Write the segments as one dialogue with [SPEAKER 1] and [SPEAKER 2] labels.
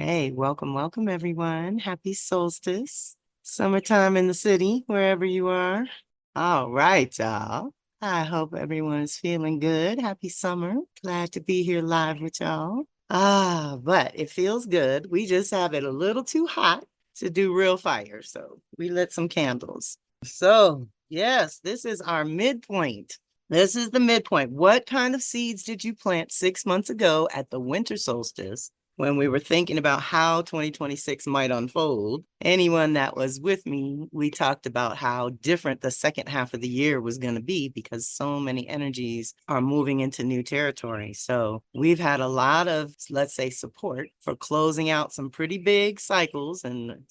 [SPEAKER 1] Okay, welcome everyone. Happy solstice. Summertime in the city, wherever you are. All right, y'all. I hope everyone is feeling good. Happy summer. Glad to be here live with y'all. But it feels good. We just have it a little too hot to do real fire. So we lit some candles. So yes, this is our midpoint. This is the midpoint. What kind of seeds did you plant 6 months ago at the winter solstice when we were thinking about how 2026 might unfold? Anyone that was with me, we talked about how different the second half of the year was going to be because so many energies are moving into new territory. So we've had a lot of, let's say, support for closing out some pretty big cycles and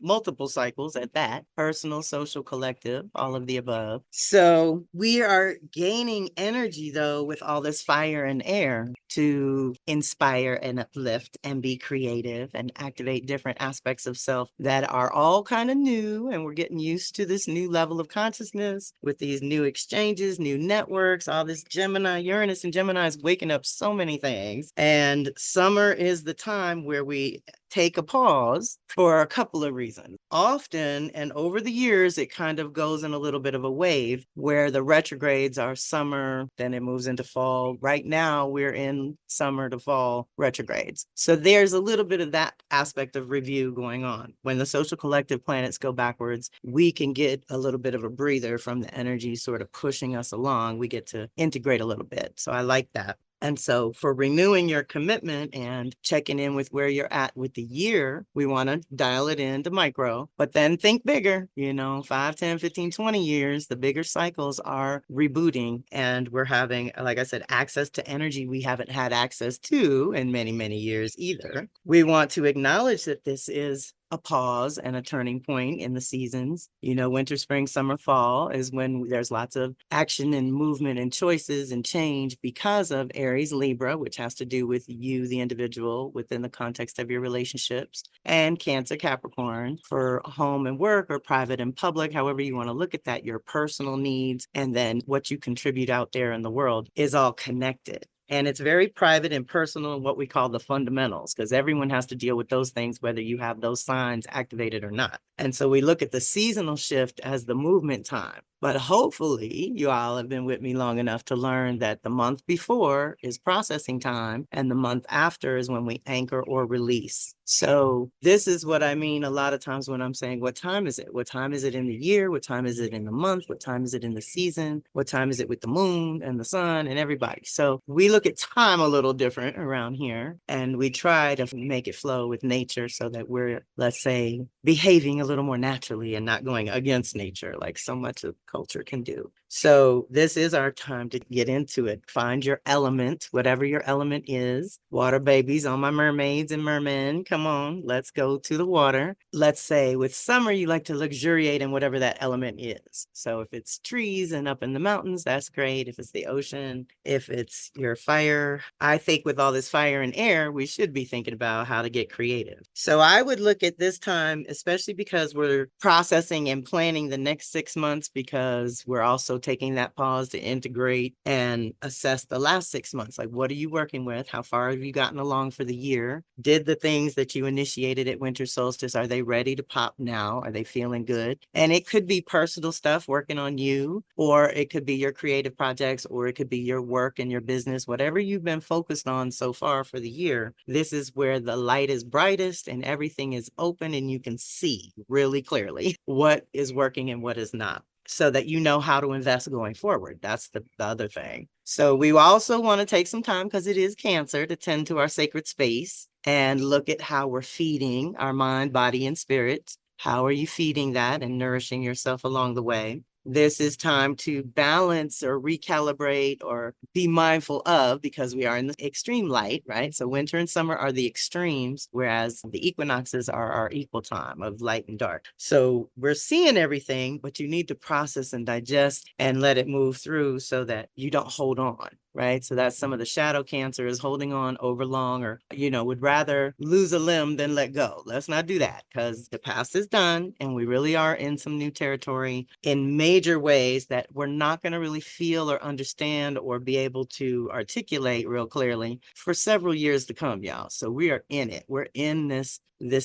[SPEAKER 1] multiple cycles at that, personal, social, collective, all of the above. So we are gaining energy though with all this fire and air to inspire and uplift and be creative and activate different aspects of self that are all kind of new. And we're getting used to this new level of consciousness with these new exchanges, new networks, all this Gemini, Uranus and Gemini is waking up so many things. And summer is the time where we take a pause for a couple of reasons. Often, and over the years, it kind of goes in a little bit of a wave where the retrogrades are summer, then it moves into fall. Right now, we're in summer to fall retrogrades. So there's a little bit of that aspect of review going on. When the social collective planets go backwards, we can get a little bit of a breather from the energy sort of pushing us along. We get to integrate a little bit. So I like that. And so for renewing your commitment and checking in with where you're at with the year, we want to dial it into micro, but then think bigger, 5, 10, 15, 20 years, the bigger cycles are rebooting. And we're having, like I said, access to energy we haven't had access to in many, many years either. We want to acknowledge that this is a pause and a turning point in the seasons. Winter, spring, summer, fall is when there's lots of action and movement and choices and change because of Aries, Libra, which has to do with you, the individual, within the context of your relationships, and Cancer, Capricorn for home and work or private and public, however you want to look at that, your personal needs, and then what you contribute out there in the world is all connected. And it's very private and personal in what we call the fundamentals, because everyone has to deal with those things, whether you have those signs activated or not. And so we look at the seasonal shift as the movement time. But hopefully you all have been with me long enough to learn that the month before is processing time and the month after is when we anchor or release. So this is what I mean a lot of times when I'm saying, what time is it? What time is it in the year? What time is it in the month? What time is it in the season? What time is it with the moon and the sun and everybody? So we look at time a little different around here, and we try to make it flow with nature so that we're, let's say, behaving a little more naturally and not going against nature like so much of culture can do. So this is our time to get into it. Find your element, whatever your element is. Water babies, all my mermaids and mermen, come on, let's go to the water. Let's say with summer, you like to luxuriate in whatever that element is. So if it's trees and up in the mountains, that's great. If it's the ocean, if it's your fire, I think with all this fire and air, we should be thinking about how to get creative. So I would look at this time, especially because we're processing and planning the next 6 months, because we're also taking that pause to integrate and assess the last 6 months. Like, what are you working with? How far have you gotten along for the year? Did the things that you initiated at winter solstice, are they ready to pop now? Are they feeling good? And it could be personal stuff working on you, or it could be your creative projects, or it could be your work and your business, whatever you've been focused on so far for the year. This is where the light is brightest and everything is open and you can see really clearly what is working and what is not, so that you know how to invest going forward. That's the other thing. So we also want to take some time, because it is Cancer, to tend to our sacred space and look at how we're feeding our mind, body, and spirit. How are you feeding that and nourishing yourself along the way? This is time to balance or recalibrate or be mindful of, because we are in the extreme light, right? So winter and summer are the extremes, whereas the equinoxes are our equal time of light and dark. So we're seeing everything, but you need to process and digest and let it move through so that you don't hold on. right? So that's some of the shadow Cancer is holding on overlong, or, would rather lose a limb than let go. Let's not do that, because the past is done and we really are in some new territory in major ways that we're not going to really feel or understand or be able to articulate real clearly for several years to come, y'all. So we are in it. We're in this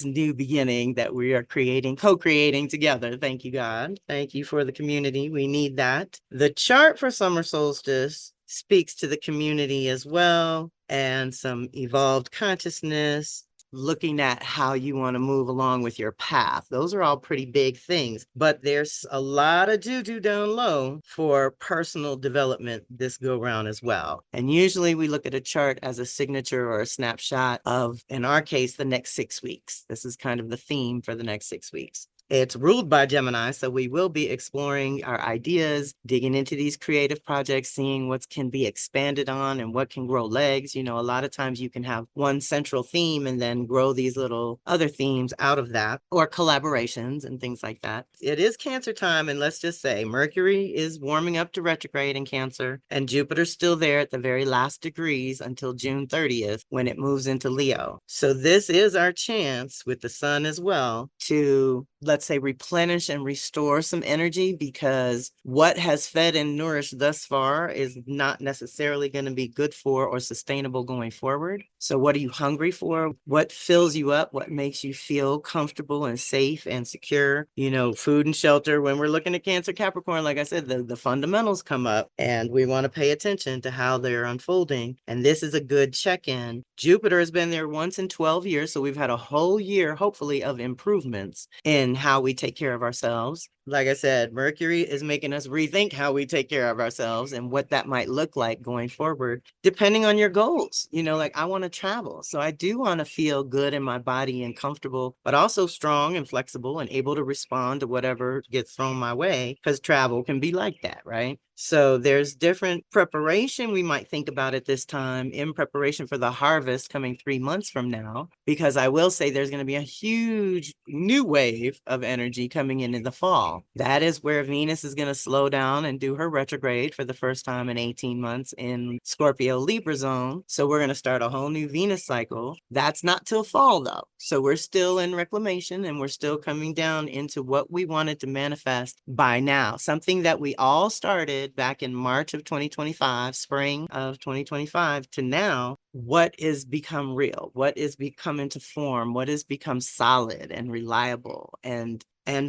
[SPEAKER 1] new beginning that we are co-creating together. Thank you, God. Thank you for the community. We need that. The chart for summer solstice speaks to the community as well, and some evolved consciousness, looking at how you want to move along with your path. Those are all pretty big things, but there's a lot of juju down low for personal development this go round as well. And usually we look at a chart as a signature or a snapshot of, in our case, the next 6 weeks. This is kind of the theme for the next 6 weeks. It's ruled by Gemini, so we will be exploring our ideas, digging into these creative projects, seeing what can be expanded on and what can grow legs. A lot of times you can have one central theme and then grow these little other themes out of that, or collaborations and things like that. It is Cancer time, and let's just say Mercury is warming up to retrograde in Cancer, and Jupiter's still there at the very last degrees until June 30th when it moves into Leo. So this is our chance with the sun as well to, let's say, replenish and restore some energy, because what has fed and nourished thus far is not necessarily going to be good for or sustainable going forward. So what are you hungry for? What fills you up? What makes you feel comfortable and safe and secure? Food and shelter. When we're looking at Cancer Capricorn, like I said, the fundamentals come up, and we want to pay attention to how they're unfolding. And this is a good check-in. Jupiter has been there once in 12 years, so we've had a whole year, hopefully, of improvements in how we take care of ourselves. Like I said, Mercury is making us rethink how we take care of ourselves and what that might look like going forward, depending on your goals. Like, I want to travel. So I do want to feel good in my body and comfortable, but also strong and flexible and able to respond to whatever gets thrown my way, because travel can be like that, right? So there's different preparation we might think about at this time in preparation for the harvest coming 3 months from now, because I will say there's going to be a huge new wave of energy coming in the fall. That is where Venus is going to slow down and do her retrograde for the first time in 18 months in Scorpio Libra zone. So we're going to start a whole new Venus cycle. That's not till fall though. So we're still in reclamation, and we're still coming down into what we wanted to manifest by now. Something that we all started back in March of 2025, spring of 2025 to now. What is become real? What is become into form? What has become solid and reliable? And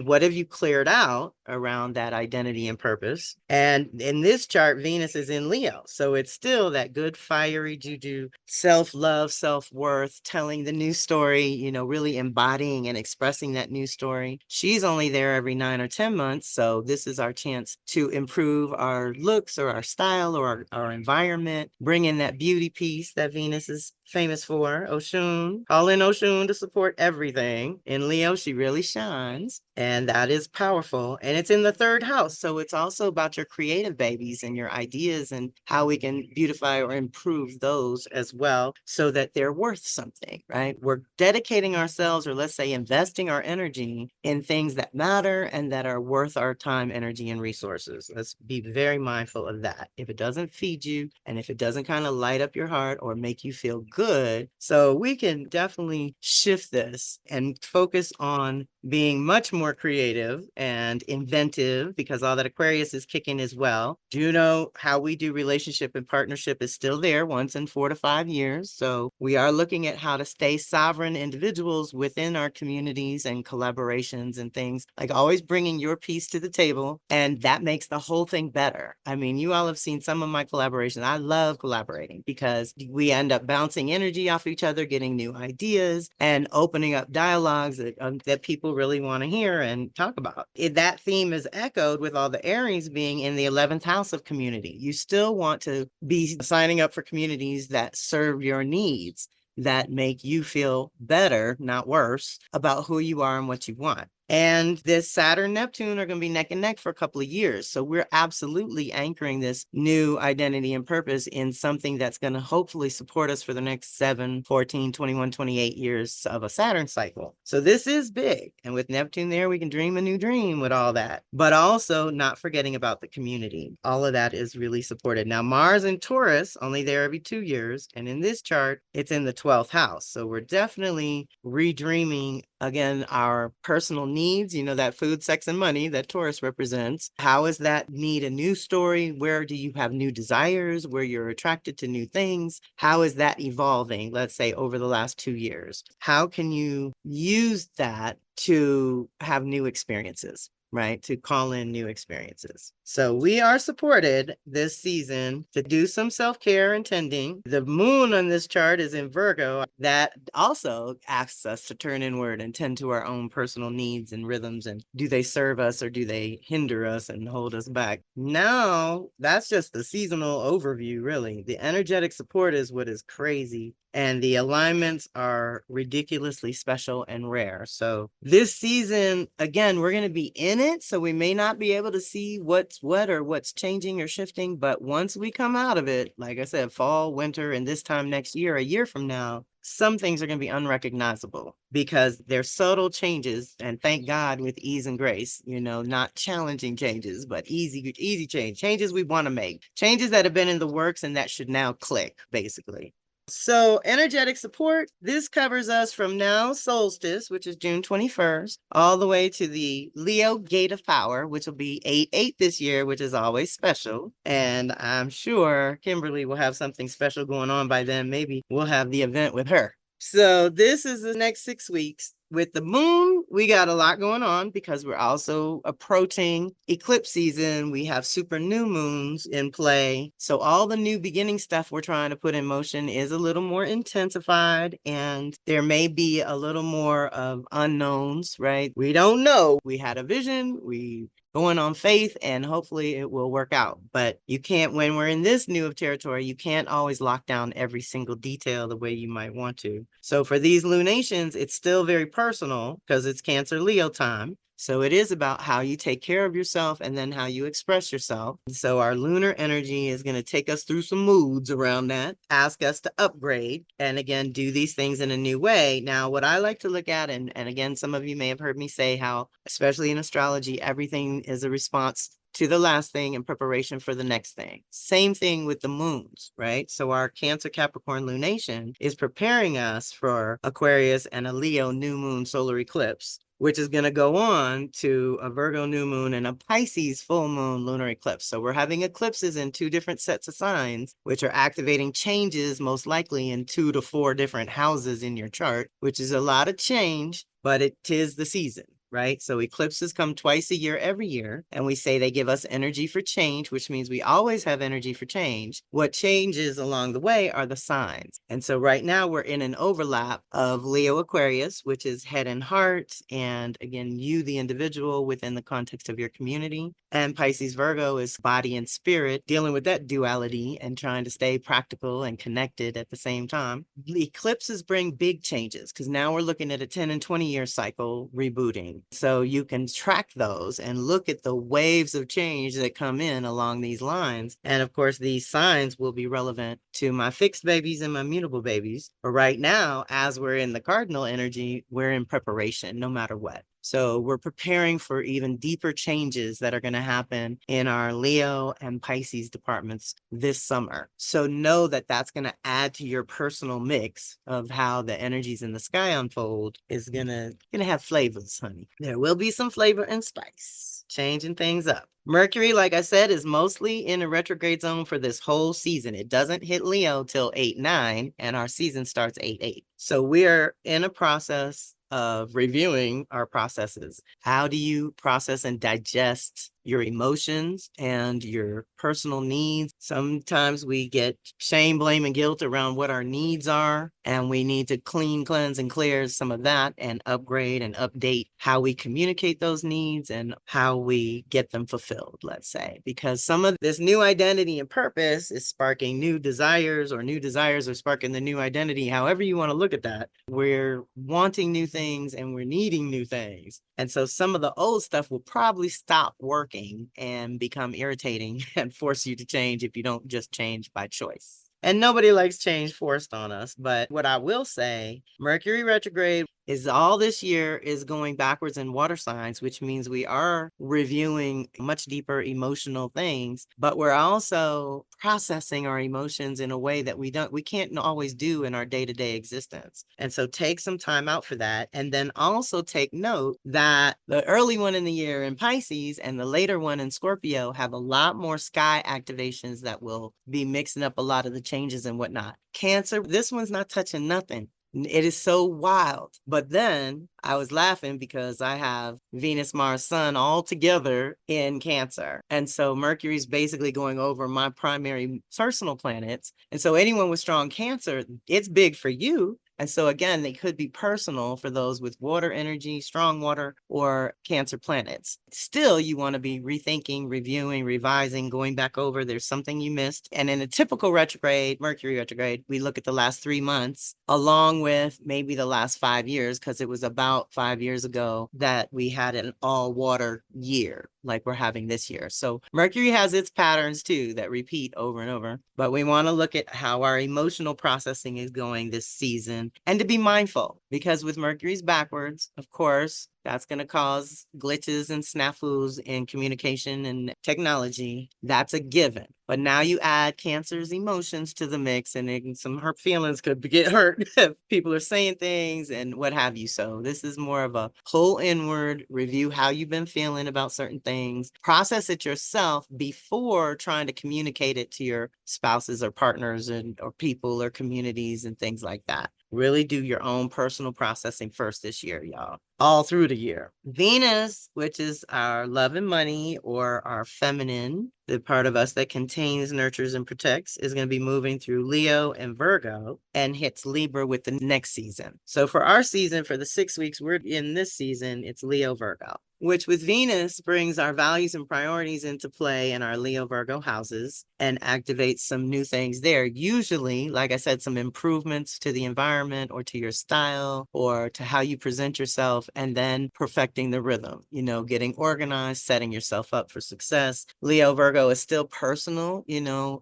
[SPEAKER 1] what have you cleared out around that identity and purpose? And in this chart, Venus is in Leo. So it's still that good fiery juju, self-love, self-worth, telling the new story, really embodying and expressing that new story. She's only there every 9 or 10 months. So this is our chance to improve our looks or our style or our environment, bring in that beauty piece that Venus is famous for. Oshun, call in Oshun to support everything. In Leo, she really shines, and that is powerful. And it's in the 3rd house. So it's also about your creative babies and your ideas and how we can beautify or improve those as well, so that they're worth something, right? We're dedicating ourselves, or let's say investing our energy in things that matter and that are worth our time, energy, and resources. Let's be very mindful of that. If it doesn't feed you, and if it doesn't kind of light up your heart or make you feel good, so we can definitely shift this and focus on being much more creative and inventive, because all that Aquarius is kicking as well. Juno, how we do relationship and partnership, is still there once in 4 to 5 years. So we are looking at how to stay sovereign individuals within our communities and collaborations and things, like always bringing your piece to the table. And that makes the whole thing better. I mean, you all have seen some of my collaborations. I love collaborating because we end up bouncing energy off each other, getting new ideas, and opening up dialogues that people really want to hear and talk about. That theme is echoed with all the Aries being in the 11th house of community. You still want to be signing up for communities that serve your needs, that make you feel better, not worse, about who you are and what you want. And this Saturn, Neptune are going to be neck and neck for a couple of years. So we're absolutely anchoring this new identity and purpose in something that's going to hopefully support us for the next 7, 14, 21, 28 years of a Saturn cycle. So this is big. And with Neptune there, we can dream a new dream with all that, but also not forgetting about the community. All of that is really supported. Now, Mars in Taurus, only there every 2 years. And in this chart, it's in the 12th house. So we're definitely redreaming again, our personal needs, you know, that food, sex, and money that Taurus represents. How is that need a new story? Where do you have new desires? Where you're attracted to new things? How is that evolving, let's say, over the last 2 years? How can you use that to have new experiences? Right? To call in new experiences. So we are supported this season to do some self-care and tending. The moon on this chart is in Virgo. That also asks us to turn inward and tend to our own personal needs and rhythms. And do they serve us or do they hinder us and hold us back? Now, that's just the seasonal overview, really. The energetic support is what is crazy. And the alignments are ridiculously special and rare. So this season, again, we're going to be in it. So we may not be able to see what's what or what's changing or shifting. But once we come out of it, like I said, fall, winter, and this time next year, a year from now, some things are going to be unrecognizable because they're subtle changes. And thank God with ease and grace, you know, not challenging changes, but easy changes we want to make, changes that have been in the works and that should now click, basically. So energetic support, this covers us from now solstice, which is June 21st, all the way to the Leo gate of power, which will be 8/8 this year, which is always special. And I'm sure Kimberly will have something special going on by then. Maybe we'll have the event with her. So this is the next 6 weeks. With the moon, we got a lot going on because we're also approaching eclipse season. We have super new moons in play. So all the new beginning stuff we're trying to put in motion is a little more intensified, and there may be a little more of unknowns, right? We don't know. We had a vision. We going on faith, and hopefully it will work out. But you can't, when we're in this new territory, you can't always lock down every single detail the way you might want to. So for these lunations, it's still very personal because it's Cancer Leo time. So it is about how you take care of yourself and then how you express yourself. So our lunar energy is going to take us through some moods around that, ask us to upgrade, and again, do these things in a new way. Now, what I like to look at, and again, some of you may have heard me say how, especially in astrology, everything is a response to the last thing in preparation for the next thing. Same thing with the moons, right? So our Cancer Capricorn lunation is preparing us for Aquarius and a Leo new moon solar eclipse, which is going to go on to a Virgo new moon and a Pisces full moon lunar eclipse. So we're having eclipses in 2 different sets of signs, which are activating changes most likely in 2 to 4 different houses in your chart, which is a lot of change, but it is the season. Right? So eclipses come twice a year, every year. And we say they give us energy for change, which means we always have energy for change. What changes along the way are the signs. And so right now we're in an overlap of Leo Aquarius, which is head and heart. And again, you, the individual within the context of your community. And Pisces Virgo is body and spirit, dealing with that duality and trying to stay practical and connected at the same time. The eclipses bring big changes because now we're looking at a 10 and 20 year cycle rebooting. So you can track those and look at the waves of change that come in along these lines. And of course, these signs will be relevant to my fixed babies and my mutable babies. But right now, as we're in the cardinal energy, we're in preparation no matter what. So we're preparing for even deeper changes that are going to happen in our Leo and Pisces departments this summer. So know that that's going to add to your personal mix of how the energies in the sky unfold is gonna have flavors, honey. There will be some flavor and spice, changing things up. Mercury, like I said, is mostly in a retrograde zone for this whole season. It doesn't hit Leo till 8/9, and our season starts 8/8. So we're in a process of reviewing our processes. How do you process and digest your emotions and your personal needs. Sometimes we get shame, blame, and guilt around what our needs are, and we need to clean, cleanse, and clear some of that and upgrade and update how we communicate those needs and how we get them fulfilled, let's say, because some of this new identity and purpose is sparking new desires, or new desires are sparking the new identity. However you want to look at that, we're wanting new things and we're needing new things. And so some of the old stuff will probably stop working and become irritating and force you to change if you don't just change by choice. And nobody likes change forced on us. But what I will say, Mercury retrograde is all this year is going backwards in water signs, which means we are reviewing much deeper emotional things, but we're also processing our emotions in a way that we can't always do in our day-to-day existence. And so take some time out for that. And then also take note that the early one in the year in Pisces and the later one in Scorpio have a lot more sky activations that will be mixing up a lot of the changes and whatnot. Cancer, this one's not touching nothing. It is so wild. But then I was laughing because I have Venus, Mars, Sun all together in Cancer. And so Mercury's basically going over my primary personal planets. And so anyone with strong Cancer, it's big for you. And so again, they could be personal for those with water energy, strong water, or Cancer planets. Still, you want to be rethinking, reviewing, revising, going back over. There's something you missed. And in a typical retrograde, Mercury retrograde, we look at the last 3 months along with maybe the last 5 years, because it was about 5 years ago that we had an all water year like we're having this year. So Mercury has its patterns too that repeat over and over, but we want to look at how our emotional processing is going this season and to be mindful, because with Mercury's backwards, of course, that's going to cause glitches and snafus in communication and technology. That's a given. But now you add Cancer's emotions to the mix, and some hurt feelings could get hurt if people are saying things and what have you. So this is more of a pull inward, review how you've been feeling about certain things, process it yourself before trying to communicate it to your spouses or partners or people or communities and things like that. Really do your own personal processing first this year, y'all, all through the year. Venus, which is our love and money, or our feminine, the part of us that contains, nurtures, and protects, is going to be moving through Leo and Virgo and hits Libra with the next season. So for our season, for the 6 weeks we're in this season, it's Leo Virgo, which with Venus brings our values and priorities into play in our Leo Virgo houses and activates some new things there. Usually, like I said, some improvements to the environment or to your style or to how you present yourself, and then perfecting the rhythm, getting organized, setting yourself up for success. Leo Virgo is still personal,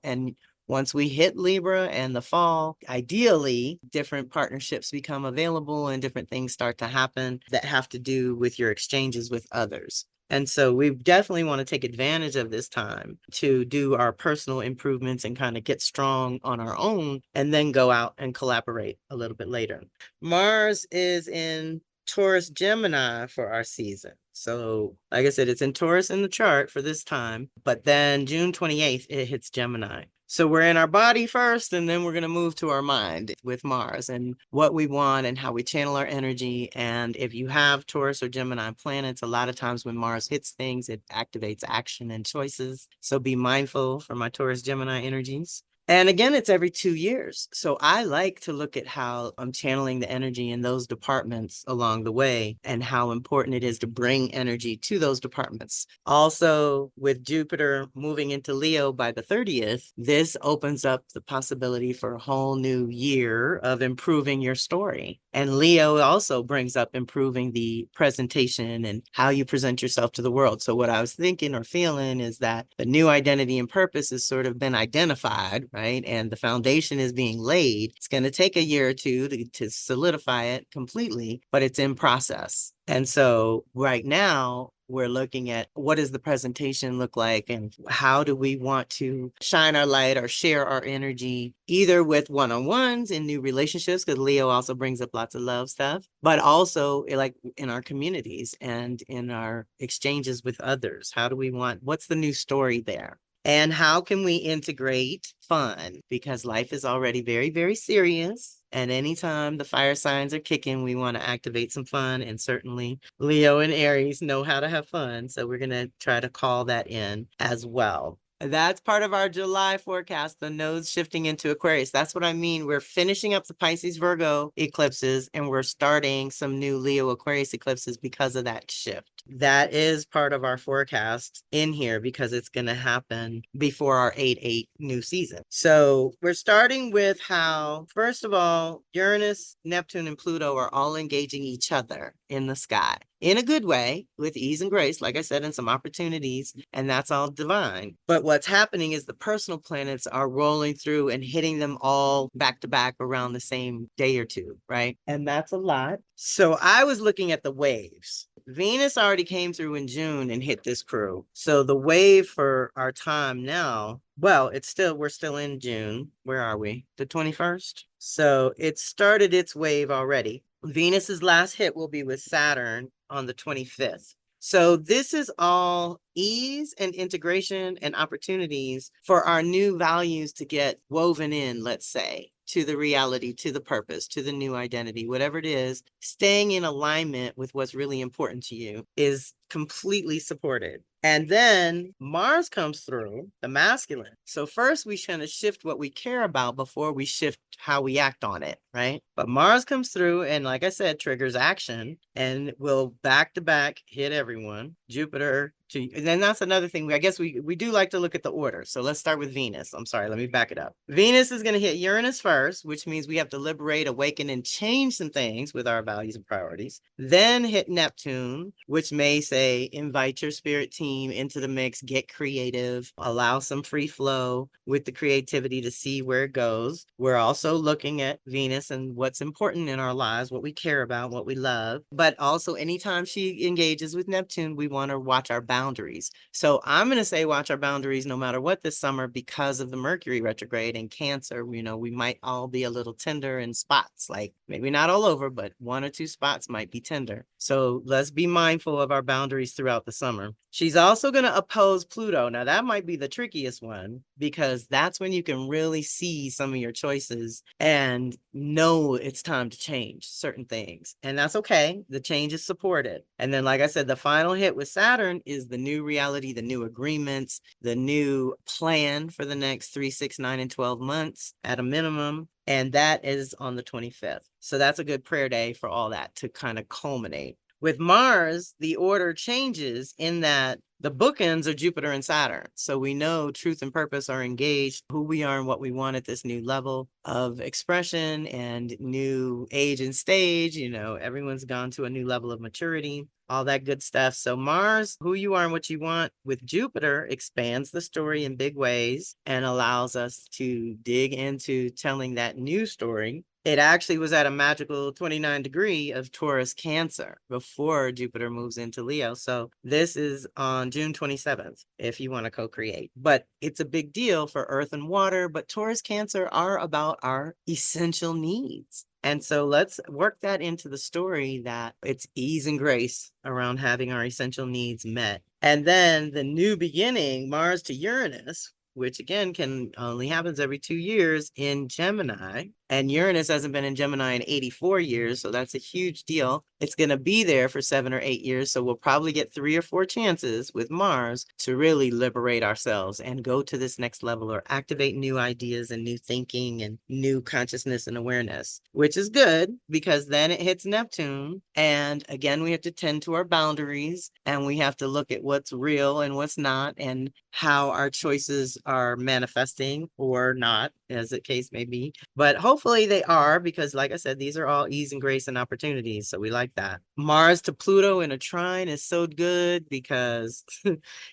[SPEAKER 1] and once we hit Libra and the fall, ideally, different partnerships become available and different things start to happen that have to do with your exchanges with others. And so we definitely want to take advantage of this time to do our personal improvements and kind of get strong on our own, and then go out and collaborate a little bit later. Mars is in Taurus Gemini for our season. So like I said, it's in Taurus in the chart for this time, but then June 28th, it hits Gemini. So we're in our body first, and then we're going to move to our mind with Mars and what we want and how we channel our energy. And if you have Taurus or Gemini planets, a lot of times when Mars hits things, it activates action and choices. So be mindful for my Taurus Gemini energies. And again, it's every 2 years. So I like to look at how I'm channeling the energy in those departments along the way, and how important it is to bring energy to those departments. Also, with Jupiter moving into Leo by the 30th, this opens up the possibility for a whole new year of improving your story. And Leo also brings up improving the presentation and how you present yourself to the world. So what I was thinking or feeling is that the new identity and purpose has sort of been identified, right? And the foundation is being laid. It's going to take a year or two to solidify it completely, but it's in process. And so right now, we're looking at what does the presentation look like, and how do we want to shine our light or share our energy, either with one-on-ones in new relationships, because Leo also brings up lots of love stuff, but also like in our communities and in our exchanges with others. How do we want, what's the new story there? And how can we integrate fun? Because life is already very, very serious. And anytime the fire signs are kicking, we want to activate some fun. And certainly Leo and Aries know how to have fun. So we're going to try to call that in as well. That's part of our July forecast, the nodes shifting into Aquarius. That's what I mean. We're finishing up the Pisces Virgo eclipses and we're starting some new Leo Aquarius eclipses because of that shift. That is part of our forecast in here because it's going to happen before our 8/8 new season. So we're starting with how, first of all, Uranus, Neptune, and Pluto are all engaging each other in the sky in a good way with ease and grace, like I said, and some opportunities, and that's all divine. But what's happening is the personal planets are rolling through and hitting them all back to back around the same day or two, right? And that's a lot. So I was looking at the waves. Venus already came through in June and hit this crew. So the wave for our time now, well, we're still in June. Where are we? The 21st? So it started its wave already. Venus's last hit will be with Saturn on the 25th. So this is all ease and integration and opportunities for our new values to get woven in, let's say, to the reality, to the purpose, to the new identity, whatever it is. Staying in alignment with what's really important to you is completely supported. And then Mars comes through, the masculine. So first we kind of shift what we care about before we shift how we act on it, right? But Mars comes through and, like I said, triggers action and will back to back hit everyone. Jupiter, and then that's another thing. I guess we do like to look at the order. So let's start with Venus. I'm sorry, let me back it up. Venus is going to hit Uranus first, which means we have to liberate, awaken, and change some things with our values and priorities. Then hit Neptune, which may say invite your spirit team into the mix, get creative, allow some free flow with the creativity to see where it goes. We're also looking at Venus and what's important in our lives, what we care about, what we love. But also anytime she engages with Neptune, we want to watch our boundaries. So I'm going to say watch our boundaries no matter what this summer because of the Mercury retrograde and Cancer. You know, we might all be a little tender in spots, like maybe not all over, but 1 or 2 spots might be tender. So let's be mindful of our boundaries throughout the summer. She's also going to oppose Pluto. Now that might be the trickiest one because that's when you can really see some of your choices and know it's time to change certain things. And that's okay. The change is supported. And then, like I said, the final hit with Saturn is the new reality, the new agreements, the new plan for the next 3, 6, 9, and 12 months at a minimum. And that is on the 25th. So that's a good prayer day for all that to kind of culminate. With Mars, the order changes in that the bookends are Jupiter and Saturn. So we know truth and purpose are engaged, who we are and what we want at this new level of expression and new age and stage. You know, everyone's gone to a new level of maturity, all that good stuff. So Mars, who you are and what you want with Jupiter, expands the story in big ways and allows us to dig into telling that new story. It actually was at a magical 29 degree of Taurus Cancer before Jupiter moves into Leo. So this is on June 27th, if you want to co-create. But it's a big deal for Earth and Water, but Taurus Cancer are about our essential needs. And so let's work that into the story that it's ease and grace around having our essential needs met. And then the new beginning, Mars to Uranus, which again can only happens every 2 years in Gemini. And Uranus hasn't been in Gemini in 84 years, so that's a huge deal. It's going to be there for 7 or 8 years, so we'll probably get 3 or 4 chances with Mars to really liberate ourselves and go to this next level or activate new ideas and new thinking and new consciousness and awareness, which is good because then it hits Neptune. And again, we have to tend to our boundaries and we have to look at what's real and what's not and how our choices are manifesting or not, as the case may be. But hopefully they are, because like I said, these are all ease and grace and opportunities. So we like that. Mars to Pluto in a trine is so good because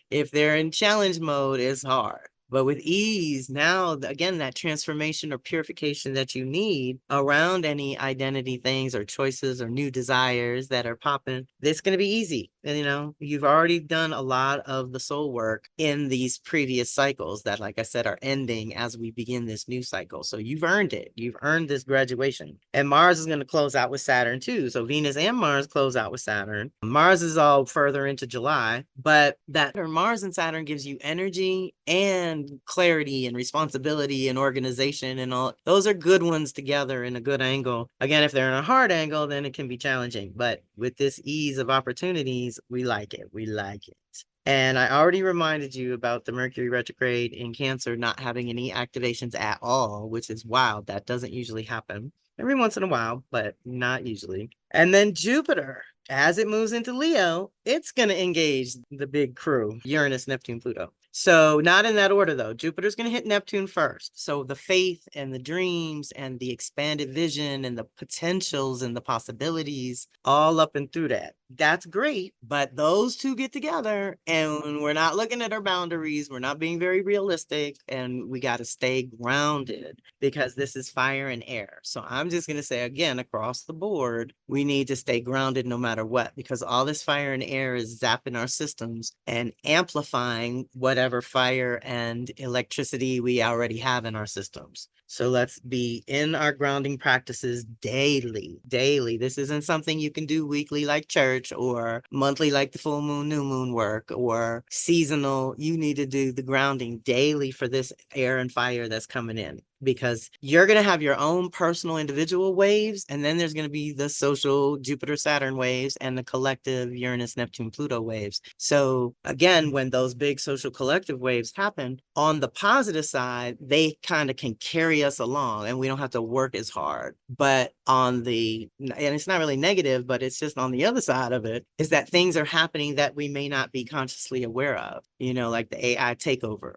[SPEAKER 1] if they're in challenge mode, it's hard. But with ease, now, again, that transformation or purification that you need around any identity things or choices or new desires that are popping, it's going to be easy. And, you know, you've already done a lot of the soul work in these previous cycles that, like I said, are ending as we begin this new cycle. So you've earned it. You've earned this graduation. And Mars is going to close out with Saturn too. So Venus and Mars close out with Saturn. Mars is all further into July, but that Mars and Saturn gives you energy and clarity and responsibility and organization and all. Those are good ones together in a good angle. Again, if they're in a hard angle, then it can be challenging. But with this ease of opportunities, we like it. We like it. And I already reminded you about the Mercury retrograde in Cancer not having any activations at all, which is wild. That doesn't usually happen. Every once in a while, but not usually. And then Jupiter, as it moves into Leo, it's going to engage the big crew, Uranus, Neptune, Pluto. So not in that order, though. Jupiter's going to hit Neptune first. So the faith and the dreams and the expanded vision and the potentials and the possibilities all up and through that. That's great. But those two get together and we're not looking at our boundaries. We're not being very realistic, and we got to stay grounded because this is fire and air. So I'm just going to say again, across the board, we need to stay grounded no matter what, because all this fire and air is zapping our systems and amplifying whatever fire and electricity we already have in our systems. So let's be in our grounding practices daily. This isn't something you can do weekly like church, or monthly like the full moon, new moon work, or seasonal. You need to do the grounding daily for this air and fire that's coming in, because you're going to have your own personal individual waves, and then there's going to be the social Jupiter Saturn waves and the collective Uranus Neptune Pluto waves. So again, when those big social collective waves happen, on the positive side, they kind of can carry us along and we don't have to work as hard. But on the, and it's not really negative, but it's just on the other side of it, is that things are happening that we may not be consciously aware of, you know, like the AI takeover.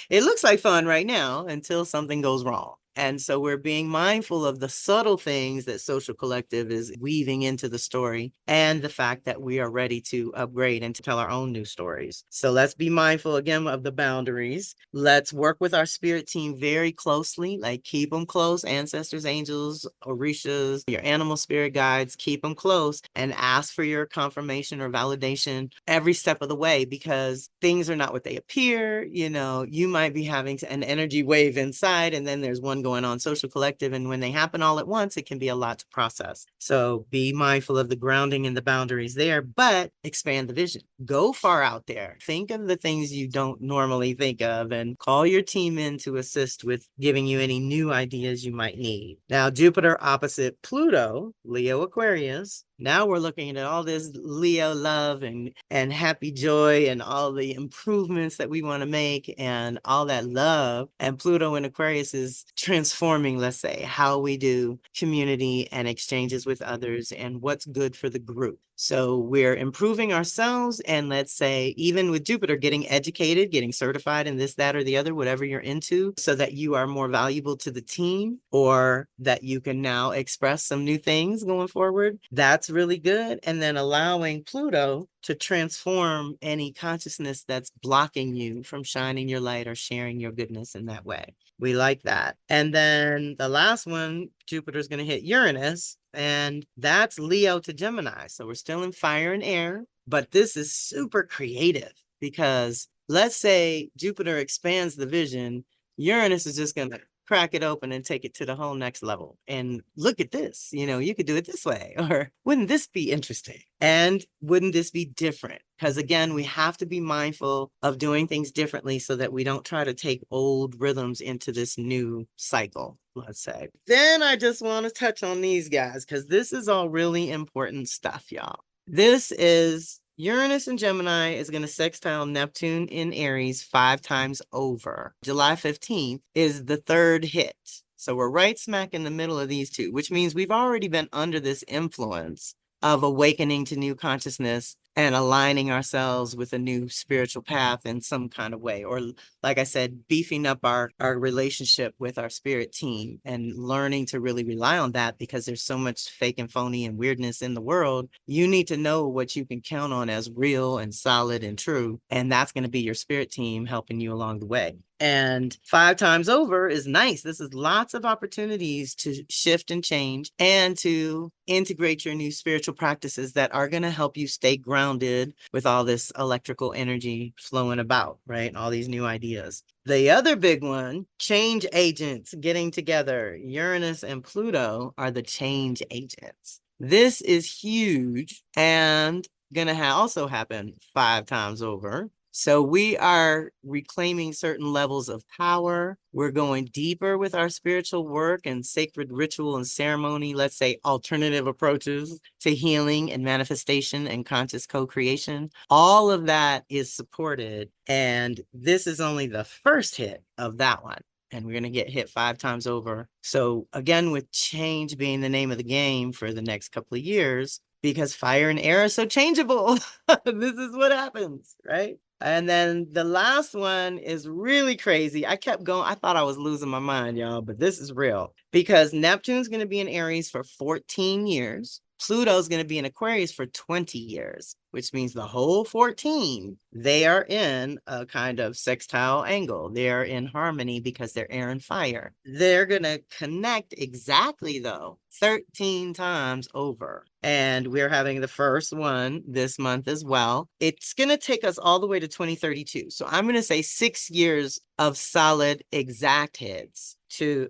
[SPEAKER 1] It looks like fun right now until something goes wrong. And so we're being mindful of the subtle things that Social Collective is weaving into the story, and the fact that we are ready to upgrade and to tell our own new stories. So let's be mindful again of the boundaries. Let's work with our spirit team very closely, like keep them close. Ancestors, angels, orishas, your animal spirit guides, keep them close and ask for your confirmation or validation every step of the way, because things are not what they appear. You know, you might be having an energy wave inside, and then there's one going on Social Collective, and when they happen all at once, it can be a lot to process. So be mindful of the grounding and the boundaries there, but expand the vision. Go far out there. Think of the things you don't normally think of, and call your team in to assist with giving you any new ideas you might need. Now, Jupiter opposite Pluto, Leo Aquarius. Now we're looking at all this Leo love and happy joy and all the improvements that we want to make and all that love. And Pluto in Aquarius is transforming, let's say, how we do community and exchanges with others and what's good for the group. So we're improving ourselves, and let's say even with Jupiter, getting educated, getting certified in this, that, or the other, whatever you're into, so that you are more valuable to the team, or that you can now express some new things going forward. That's really good. And then allowing Pluto to transform any consciousness that's blocking you from shining your light or sharing your goodness in that way. We like that. And then the last one, Jupiter's going to hit Uranus, and that's Leo to Gemini. So we're still in fire and air, but this is super creative, because let's say Jupiter expands the vision, Uranus is just going to crack it open and take it to the whole next level. And look at this, you know, you could do it this way, or wouldn't this be interesting? And wouldn't this be different? Because again, we have to be mindful of doing things differently so that we don't try to take old rhythms into this new cycle, let's say. Then I just want to touch on these guys, because this is all really important stuff, y'all. This is Uranus in Gemini is going to sextile Neptune in Aries 5 times over. July 15th is the third hit. So we're right smack in the middle of these two, which means we've already been under this influence of awakening to new consciousness and aligning ourselves with a new spiritual path in some kind of way. Or like I said, beefing up our relationship with our spirit team and learning to really rely on that, because there's so much fake and phony and weirdness in the world. You need to know what you can count on as real and solid and true. And that's going to be your spirit team helping you along the way. And 5 times over is nice. This is lots of opportunities to shift and change and to integrate your new spiritual practices that are going to help you stay grounded with all this electrical energy flowing about, right? All these new ideas. The other big one, change agents getting together. Uranus and Pluto are the change agents. This is huge and going to also happen 5 times over. So we are reclaiming certain levels of power. We're going deeper with our spiritual work and sacred ritual and ceremony, let's say alternative approaches to healing and manifestation and conscious co-creation. All of that is supported. And this is only the first hit of that one. And we're going to get hit 5 times over. So again, with change being the name of the game for the next couple of years, because fire and air are so changeable, this is what happens, right? And then the last one is really crazy. I kept going. I thought I was losing my mind, y'all, but this is real because Neptune's going to be in Aries for 14 years. Pluto's going to be in Aquarius for 20 years, which means the whole 14, they are in a kind of sextile angle. They're in harmony because they're air and fire. They're going to connect exactly, though, 13 times over. And we're having the first one this month as well. It's going to take us all the way to 2032. So I'm going to say 6 years of solid exact hits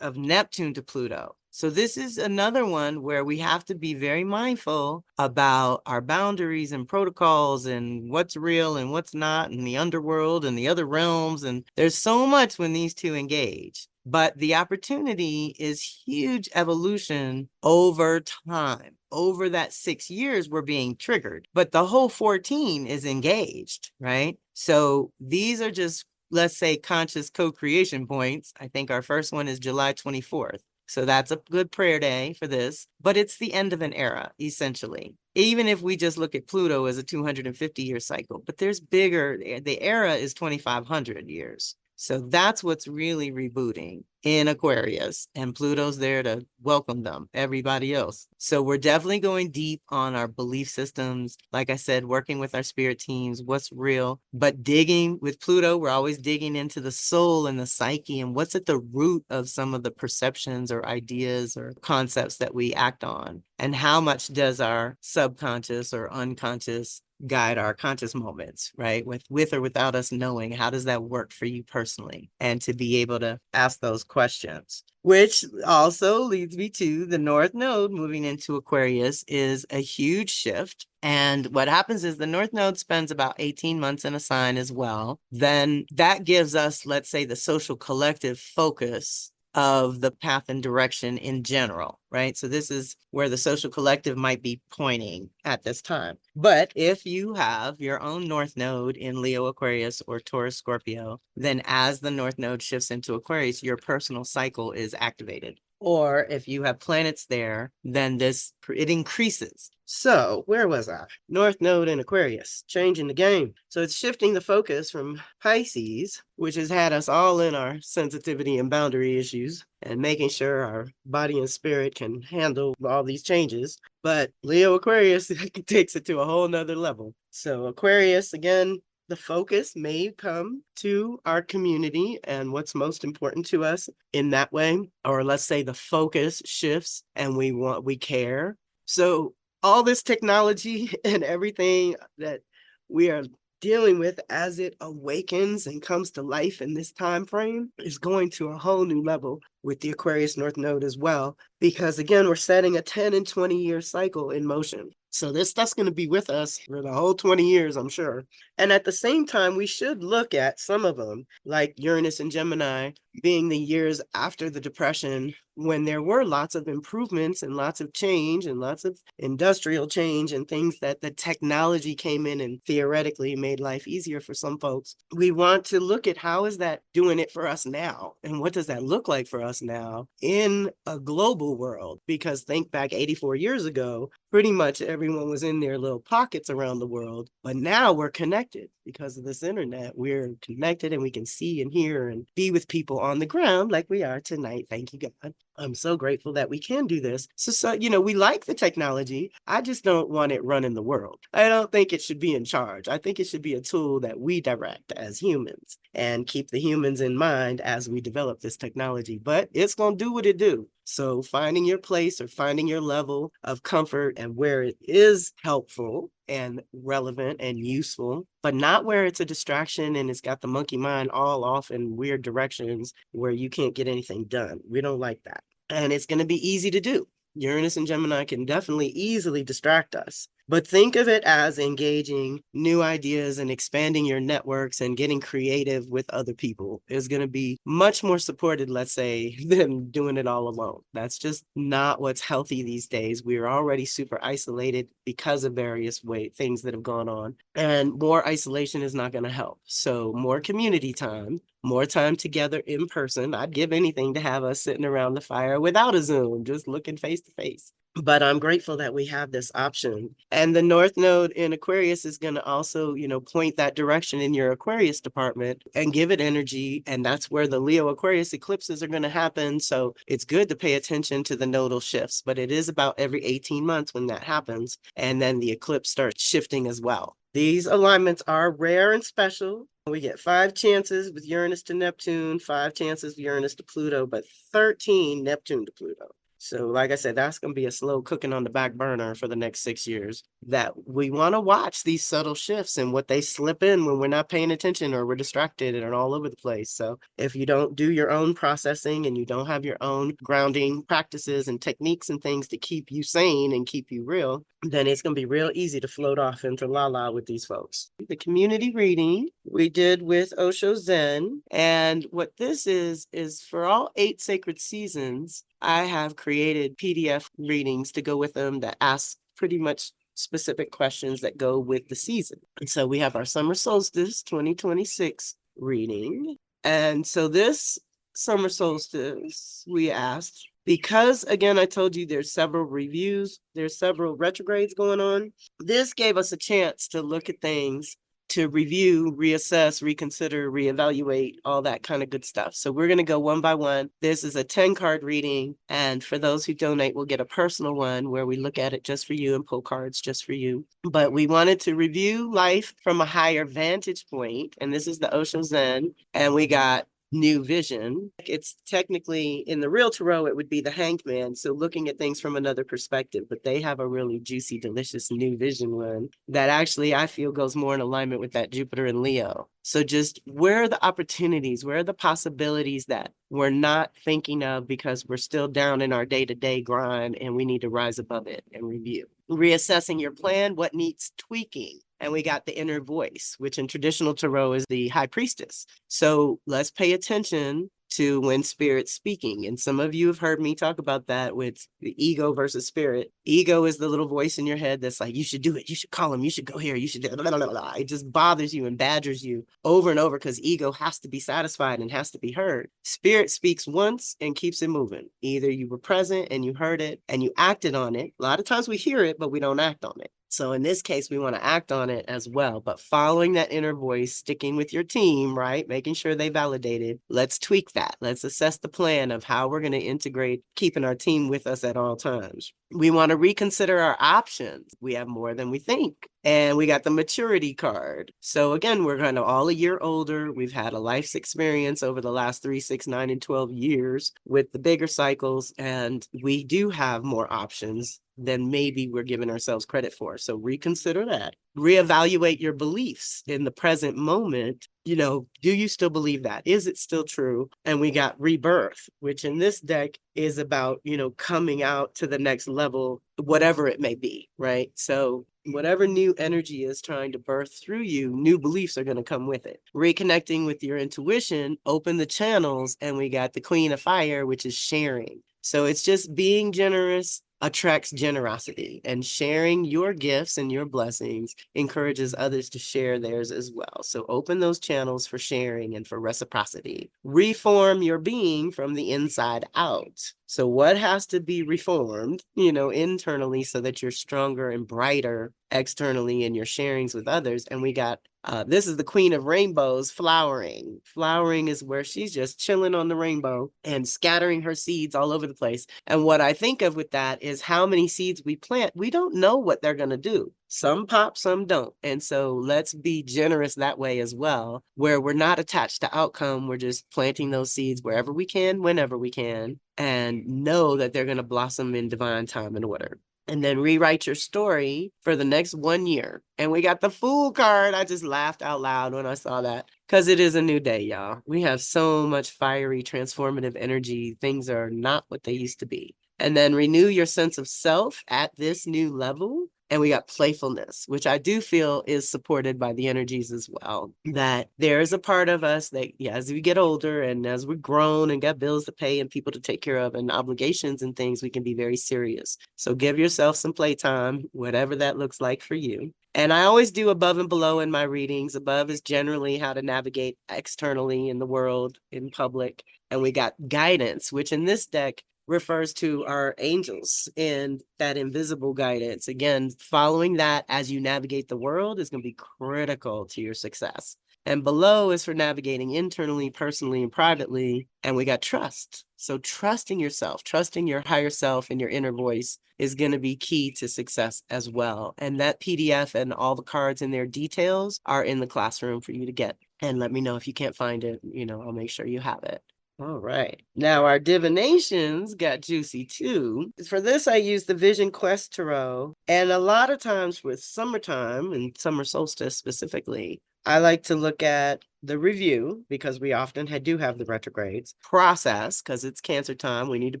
[SPEAKER 1] of Neptune to Pluto. So this is another one where we have to be very mindful about our boundaries and protocols and what's real and what's not, and the underworld and the other realms. And there's so much when these two engage. But the opportunity is huge evolution over time. Over that 6 years, we're being triggered. But the whole 14 is engaged, right? So these are just, let's say, conscious co-creation points. I think our first one is July 24th. So that's a good prayer day for this, but it's the end of an era, essentially. Even if we just look at Pluto as a 250-year cycle, but there's bigger, the era is 2,500 years. So that's what's really rebooting in Aquarius, and Pluto's there to welcome them, everybody else. So we're definitely going deep on our belief systems. Like I said, working with our spirit teams, what's real, but digging with Pluto, we're always digging into the soul and the psyche and what's at the root of some of the perceptions or ideas or concepts that we act on. And how much does our subconscious or unconscious guide our conscious moments, right? With or without us knowing, how does that work for you personally? And to be able to ask those questions, which also leads me to the North Node moving into Aquarius is a huge shift. And what happens is the North Node spends about 18 months in a sign as well. Then that gives us, let's say, the social collective focus of the path and direction in general, right? So this is where the social collective might be pointing at this time. But if you have your own North Node in Leo, Aquarius, or Taurus, Scorpio, then as the North Node shifts into Aquarius, your personal cycle is activated. Or if you have planets there, then it increases. So where was I? North Node in Aquarius, changing the game. So it's shifting the focus from Pisces, which has had us all in our sensitivity and boundary issues, and making sure our body and spirit can handle all these changes. But Leo Aquarius takes it to a whole nother level. So Aquarius, again, the focus may come to our community and what's most important to us in that way. Or let's say the focus shifts and we care. So all this technology and everything that we are dealing with as it awakens and comes to life in this time frame is going to a whole new level with the Aquarius North Node as well, because again, we're setting a 10 and 20-year cycle in motion. So this stuff's going to be with us for the whole 20 years, I'm sure. And at the same time, we should look at some of them, like Uranus and Gemini, being the years after the Depression, when there were lots of improvements and lots of change and lots of industrial change and things that the technology came in and theoretically made life easier for some folks. We want to look at how is that doing it for us now? And what does that look like for us now in a global world? Because think back 84 years ago, pretty much everyone was in their little pockets around the world. But now we're connected because of this internet. We're connected and we can see and hear and be with people on the ground like we are tonight. Thank you, God. I'm so grateful that we can do this. So, we like the technology. I just don't want it running the world. I don't think it should be in charge. I think it should be a tool that we direct as humans and keep the humans in mind as we develop this technology. But it's going to do what it do. So finding your place or finding your level of comfort and where it is helpful and relevant and useful, but not where it's a distraction and it's got the monkey mind all off in weird directions where you can't get anything done. We don't like that. And it's going to be easy to do. Uranus and Gemini can definitely easily distract us. But think of it as engaging new ideas and expanding your networks and getting creative with other people is going to be much more supported, let's say, than doing it all alone. That's just not what's healthy these days. We're already super isolated because of various things that have gone on. And more isolation is not going to help. So more community time, more time together in person. I'd give anything to have us sitting around the fire without a Zoom, just looking face to face. But I'm grateful that we have this option. And the North Node in Aquarius is going to also, point that direction in your Aquarius department and give it energy. And that's where the Leo Aquarius eclipses are going to happen. So it's good to pay attention to the nodal shifts, but it is about every 18 months when that happens. And then the eclipse starts shifting as well. These alignments are rare and special. We get 5 chances with Uranus to Neptune, 5 chances with Uranus to Pluto, but 13 Neptune to Pluto. So like I said, that's going to be a slow cooking on the back burner for the next 6 years, that we want to watch these subtle shifts and what they slip in when we're not paying attention or we're distracted and are all over the place. So if you don't do your own processing and you don't have your own grounding practices and techniques and things to keep you sane and keep you real, then it's going to be real easy to float off into la-la with these folks. The community reading we did with Osho Zen. And what this is for all 8 sacred seasons, I have created PDF readings to go with them that ask pretty much specific questions that go with the season. And so we have our Summer Solstice 2026 reading. And so this Summer Solstice, we asked, because again, I told you there's several reviews, there's several retrogrades going on. This gave us a chance to look at things, to review, reassess, reconsider, reevaluate, all that kind of good stuff. So we're going to go one by one. This is a 10-card reading. And for those who donate, we'll get a personal one where we look at it just for you and pull cards just for you. But we wanted to review life from a higher vantage point. And this is the Osho Zen. And we got new vision. It's technically, in the real tarot, it would be the Hanged Man. So looking at things from another perspective, but they have a really juicy, delicious new vision one that actually I feel goes more in alignment with that Jupiter and Leo. So just where are the opportunities? Where are the possibilities that we're not thinking of because we're still down in our day-to-day grind and we need to rise above it and review? Reassessing your plan, what needs tweaking? And we got the inner voice, which in traditional tarot is the high priestess. So let's pay attention to when spirit's speaking. And some of you have heard me talk about that with the ego versus spirit. Ego is the little voice in your head that's like, you should do it. You should call him. You should go here. You should do blah, blah, blah, blah. It just bothers you and badgers you over and over because ego has to be satisfied and has to be heard. Spirit speaks once and keeps it moving. Either you were present and you heard it and you acted on it. A lot of times we hear it, but we don't act on it. So in this case, we want to act on it as well, but following that inner voice, sticking with your team, right? Making sure they validated. Let's tweak that. Let's assess the plan of how we're going to integrate keeping our team with us at all times. We want to reconsider our options. We have more than we think. And we got the maturity card. So again, we're kind of all a year older. We've had a life's experience over the last 3, 6, 9, and 12 years with the bigger cycles. And we do have more options than maybe we're giving ourselves credit for. So reconsider that. Reevaluate your beliefs in the present moment. Do you still believe that? Is it still true? And we got rebirth, which in this deck is about, coming out to the next level, whatever it may be, right? So whatever new energy is trying to birth through you, new beliefs are going to come with it. Reconnecting with your intuition, open the channels, and we got the Queen of Fire, which is sharing. So it's just being generous attracts generosity, and sharing your gifts and your blessings encourages others to share theirs as well. So open those channels for sharing and for reciprocity. Reform your being from the inside out. So what has to be reformed, internally so that you're stronger and brighter externally in your sharings with others? And we got This is the Queen of Rainbows flowering. Flowering is where she's just chilling on the rainbow and scattering her seeds all over the place. And what I think of with that is how many seeds we plant. We don't know what they're going to do. Some pop, some don't. And so let's be generous that way as well, where we're not attached to outcome. We're just planting those seeds wherever we can, whenever we can, and know that they're going to blossom in divine time and order. And then rewrite your story for the next 1 year. And we got the Fool card. I just laughed out loud when I saw that because it is a new day, y'all. We have so much fiery, transformative energy. Things are not what they used to be. And then renew your sense of self at this new level. And we got playfulness, which I do feel is supported by the energies as well. That there is a part of us that, yeah, as we get older and as we're grown and got bills to pay and people to take care of and obligations and things, we can be very serious. So give yourself some playtime, whatever that looks like for you. And I always do above and below in my readings. Above is generally how to navigate externally in the world, in public. And we got guidance, which in this deck refers to our angels and that invisible guidance. Again, following that as you navigate the world is going to be critical to your success. And below is for navigating internally, personally, and privately. And we got trust. So trusting yourself, trusting your higher self and your inner voice is going to be key to success as well. And that PDF and all the cards and their details are in the classroom for you to get. And let me know if you can't find it. I'll make sure you have it. All right. Now our divinations got juicy too. For this, I use the Vision Quest Tarot. And a lot of times with summertime and summer solstice specifically, I like to look at the review because we often do have the retrogrades. Process, because it's Cancer time. We need to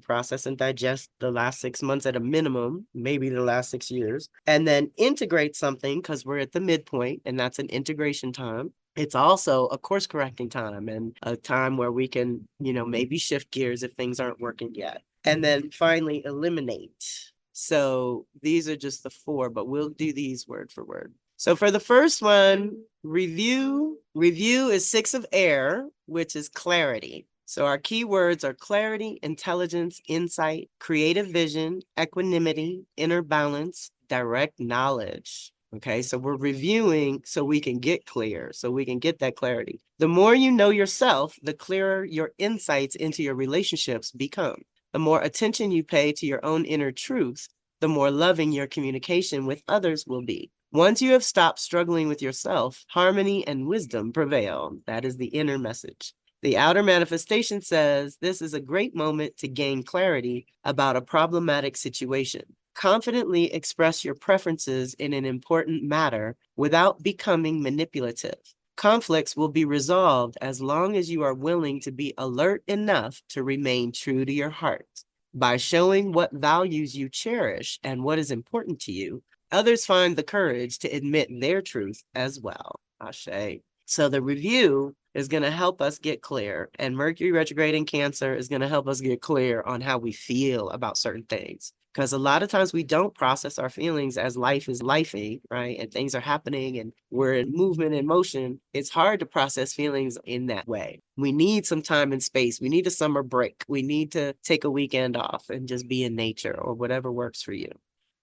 [SPEAKER 1] process and digest the last 6 months at a minimum, maybe the last 6 years. And then integrate something because we're at the midpoint and that's an integration time. It's also a course correcting time and a time where we can, maybe shift gears if things aren't working yet. And then finally eliminate. So these are just the 4, but we'll do these word for word. So for the first one, review is 6 of air, which is clarity. So our key words are clarity, intelligence, insight, creative vision, equanimity, inner balance, direct knowledge. Okay, so we're reviewing so we can get clear, so we can get that clarity. The more you know yourself, the clearer your insights into your relationships become. The more attention you pay to your own inner truth, the more loving your communication with others will be. Once you have stopped struggling with yourself, harmony and wisdom prevail. That is the inner message. The outer manifestation says this is a great moment to gain clarity about a problematic situation. Confidently express your preferences in an important matter without becoming manipulative. Conflicts will be resolved as long as you are willing to be alert enough to remain true to your heart. By showing what values you cherish and what is important to you, others find the courage to admit their truth as well. Ashe. So the review is going to help us get clear, and Mercury retrograde in Cancer is going to help us get clear on how we feel about certain things. Because a lot of times we don't process our feelings as life is lifing, right? And things are happening and we're in movement and motion. It's hard to process feelings in that way. We need some time and space. We need a summer break. We need to take a weekend off and just be in nature or whatever works for you.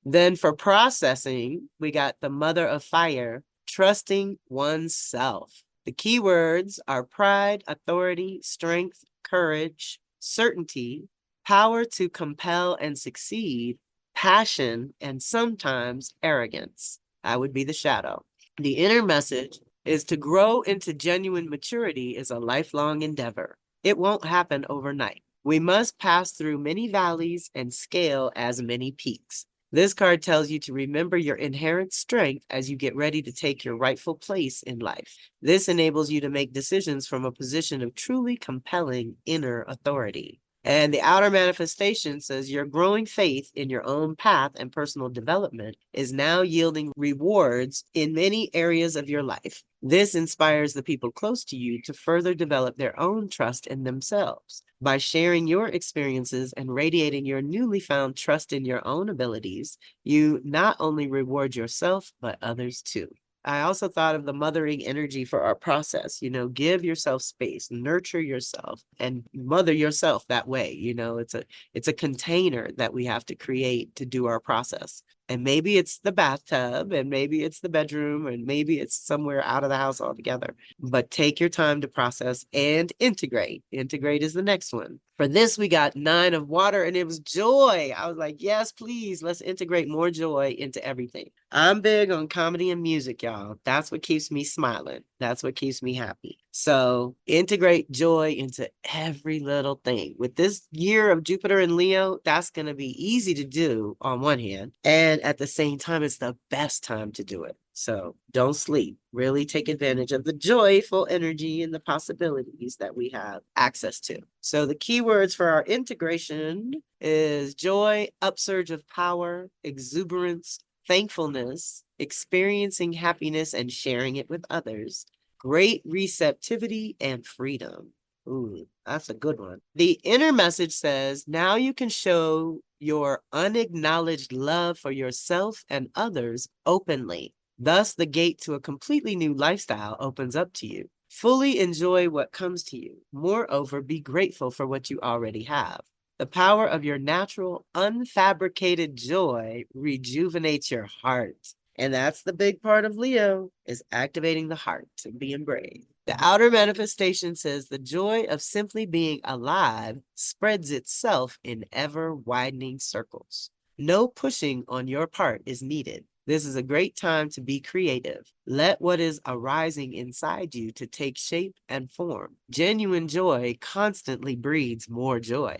[SPEAKER 1] Then for processing, we got the Mother of Fire, trusting oneself. The key words are pride, authority, strength, courage, certainty, power to compel and succeed, passion, and sometimes arrogance. I would be the shadow. The inner message is to grow into genuine maturity is a lifelong endeavor. It won't happen overnight. We must pass through many valleys and scale as many peaks. This card tells you to remember your inherent strength as you get ready to take your rightful place in life. This enables you to make decisions from a position of truly compelling inner authority. And the outer manifestation says your growing faith in your own path and personal development is now yielding rewards in many areas of your life. This inspires the people close to you to further develop their own trust in themselves. By sharing your experiences and radiating your newly found trust in your own abilities, you not only reward yourself, but others too. I also thought of the mothering energy for our process. Give yourself space, nurture yourself, and mother yourself that way. It's a container that we have to create to do our process. And maybe it's the bathtub, and maybe it's the bedroom, and maybe it's somewhere out of the house altogether. But take your time to process and integrate. Integrate is the next one. For this, we got 9 of water, and it was joy. I was like, yes, please, let's integrate more joy into everything. I'm big on comedy and music, y'all. That's what keeps me smiling. That's what keeps me happy. So integrate joy into every little thing. With this year of Jupiter and Leo, that's going to be easy to do on one hand. And at the same time, it's the best time to do it. So don't sleep. Really take advantage of the joyful energy and the possibilities that we have access to. So the keywords for our integration is joy, upsurge of power, exuberance, thankfulness, experiencing happiness and sharing it with others, great receptivity, and freedom. Ooh, that's a good one. The inner message says, now you can show your unacknowledged love for yourself and others openly. Thus, the gate to a completely new lifestyle opens up to you. Fully enjoy what comes to you. Moreover, be grateful for what you already have. The power of your natural, unfabricated joy rejuvenates your heart. And that's the big part of Leo, is activating the heart and being brave. The outer manifestation says the joy of simply being alive spreads itself in ever-widening circles. No pushing on your part is needed. This is a great time to be creative. Let what is arising inside you to take shape and form. Genuine joy constantly breeds more joy,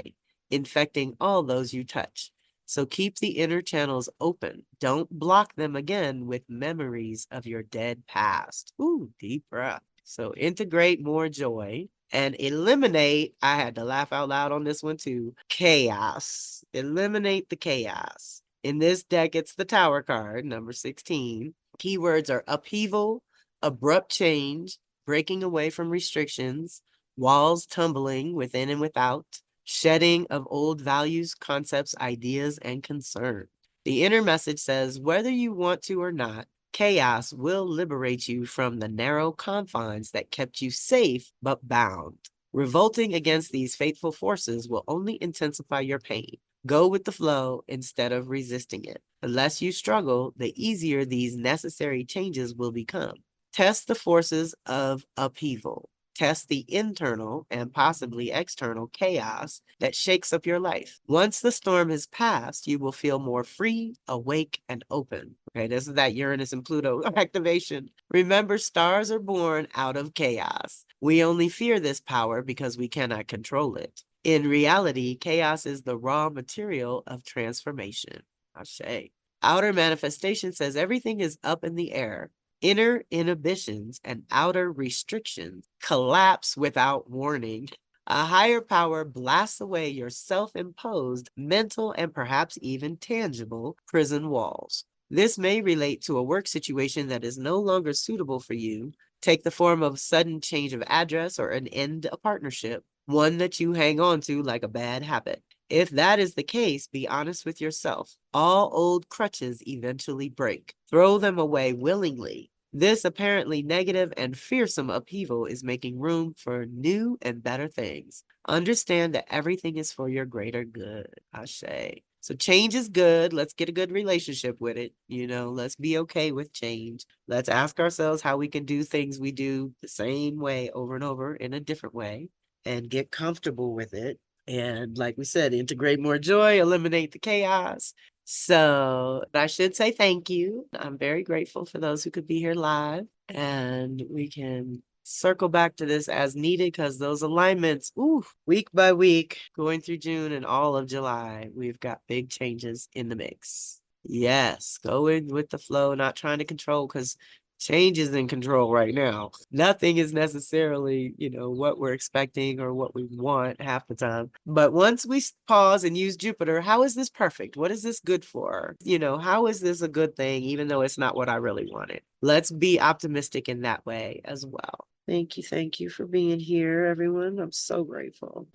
[SPEAKER 1] infecting all those you touch. So keep the inner channels open. Don't block them again with memories of your dead past. Ooh, deep breath. So integrate more joy and eliminate, I had to laugh out loud on this one too, chaos. Eliminate the chaos. In this deck, it's the Tower card, number 16. Keywords are upheaval, abrupt change, breaking away from restrictions, walls tumbling within and without, shedding of old values, concepts, ideas, and concerns. The inner message says, whether you want to or not, chaos will liberate you from the narrow confines that kept you safe but bound. Revolting against these fateful forces will only intensify your pain. Go with the flow instead of resisting it. The less you struggle, the easier these necessary changes will become. Test the forces of upheaval. Test the internal and possibly external chaos that shakes up your life. Once the storm has passed, you will feel more free, awake, and open. Okay, this is that Uranus and Pluto activation. Remember, stars are born out of chaos. We only fear this power because we cannot control it. In reality, chaos is the raw material of transformation. Ashe. Outer manifestation says everything is up in the air. Inner inhibitions and outer restrictions collapse without warning. A higher power blasts away your self-imposed mental and perhaps even tangible prison walls. This may relate to a work situation that is no longer suitable for you, take the form of sudden change of address or an end of partnership, one that you hang on to like a bad habit. If that is the case, be honest with yourself. All old crutches eventually break. Throw them away willingly. This apparently negative and fearsome upheaval is making room for new and better things. Understand that everything is for your greater good. Ashe. So change is good. Let's get a good relationship with it. You know, let's be okay with change. Let's ask ourselves how we can do things we do the same way over and over in a different way and get comfortable with it. And like we said, integrate more joy, eliminate the chaos. So I should say thank you. I'm very grateful for those who could be here live, and we can circle back to this as needed because those alignments, ooh, week by week, going through June and all of July, we've got big changes in the mix. Yes, going with the flow, not trying to control because change is in control right now. Nothing is necessarily, you know, what we're expecting or what we want half the time. But once we pause and use Jupiter, how is this perfect? What is this good for? You know, how is this a good thing, even though it's not what I really wanted? Let's be optimistic in that way as well. Thank you for being here, everyone. I'm so grateful.